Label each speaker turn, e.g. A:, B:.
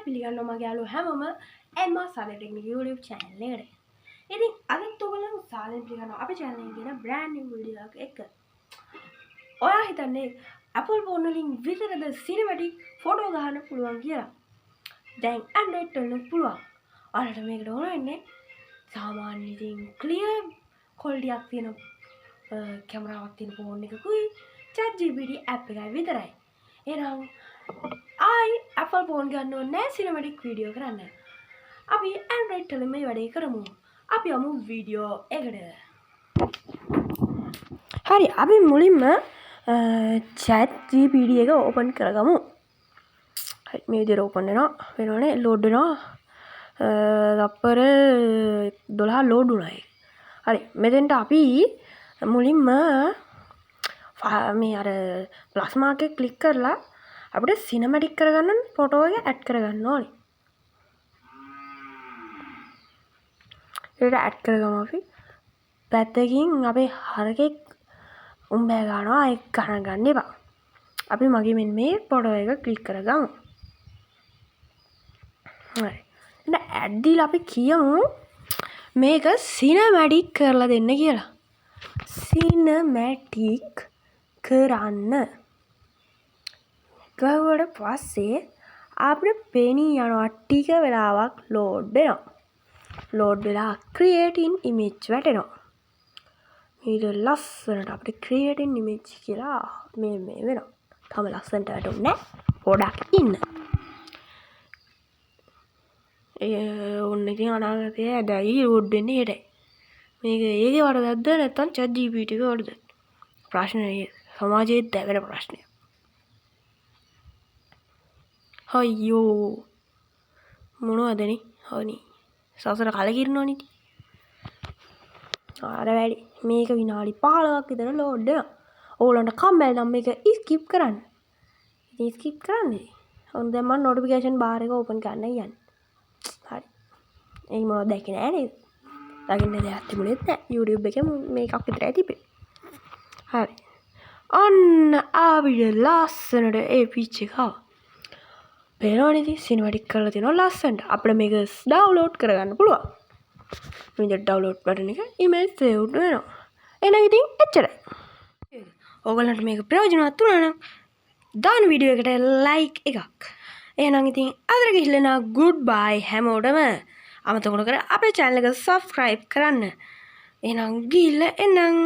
A: පිළිගන්නවා මගේ යාළුවෝ හැමෝම එම්මා සාලෙන් ටෙක්නික් YouTube channel එකට. ඉතින් අදත් ඔයගොල්ලෝ සාලෙන් පිළිගන්නවා අපේ channel එකේ තියෙන brand new video එකක් එක්ක. ඔයා හිතන්නේ Apple phone වලින් විතරද cinematic photo ගන්න පුළුවන් කියලා? දැන් Android වලින් පුළුවන්. ඔයාලට මේකට ඕන වෙන්නේ සාමාන්‍ය ඉතින් clear quality එකක් තියෙන කැමරාවක් තියෙන phone එකකුයි ChatGPT app එකයි විතරයි. එහෙනම් Apple phone ගන්න ඕනේ නැහැ cinematic video කරන්න. අපි Android වලින් මේ වැඩේ කරමු. අපි යමු වීඩියෝ එකට. හරි අපි මුලින්ම ChatGPT එක open කරගමු. හරි මේ විදිහට open වෙනවා. වෙනවනේ load වෙනවා. තප්පර 12 load වුණා ඒක. හරි මෙතෙන්ට අපි මුලින්ම මේ අර plus mark එක click කරලා අපිට cinematic කරගන්න ෆොටෝ එක add කරගන්න ඕනේ. ඒක add කරගමු අපි. පැත්තකින් අපේ හරකෙක් උඹෑ ගන්නවා ඒක ගණන් ගන්න එපා. අපි මගේ මෙන්න මේ ෆොටෝ එක click කරගමු. හරි. දැන් add දීලා අපි කියමු මේක cinematic කරලා දෙන්න කියලා. cinematic කරන්න. ගාවට පස්සේ අපිට පේනී යනවා ටික වෙලාවක් load වෙනවා. load වෙලා create in image වැටෙනවා. ඊට ලස්සනට අපිට create in image කියලා මේ වෙනවා. තම ලස්සනට වැටුනේ නැහැ. පොඩක් ඉන්න. ඔන්න ඉතින් අනාගතයේ ඇදයි load වෙන්නේ හෙටයි. මේක ඒකේ වරදක්ද නැත්නම් ChatGPT එකේ වරදක්ද? ප්‍රශ්නේ සමාජයේ දැවෙන ප්‍රශ්නයක්. අයියෝ මොනවදනේ හොනි සසර කලකිරනවනේ ආර වැඩි මේක විනාඩි 15ක් විතර ලෝඩ් වෙනවා ඕගොල්ලන්ට කම්මැලි නම් මේක ස්කිප් කරන්න ඉතින් ස්කිප් කරන්නේ ඔන්න දැන් මම නොටිෆිකේෂන් බාර් එක ඕපන් කරන්න යන්නේ හරි ඒක මොනවද දැක්කේ නෑ නේද දකින්න දෙයක් තිබුණෙත් නෑ YouTube එකේ මේකක් විතරයි තිබෙන්නේ හරි ඔන්න ආවිද ලස්සනට ඒ පිච් එක ආවා පේනවනේ ඉතින් සිනමැටික් කරලා තියෙනවා ලස්සනට. අපිට මේක ඩවුන්ලෝඩ් කරගන්න පුළුවන්. මේ ඩවුන්ලෝඩ් බටන් එක ඉමේජ් සේව් වෙනවා. එහෙනම් ඉතින් එච්චරයි. ඕගොල්ලන්ට මේක ප්‍රයෝජනවත් වුණා නම් දාන වීඩියෝ එකට ලයික් එකක්. එහෙනම් ඉතින් අදට ගිහිල්ලා නා good bye හැමෝටම. අමතක නොකර අපේ channel එක subscribe කරන්න. එහෙනම් ගිහිල්ලා එන්නම්.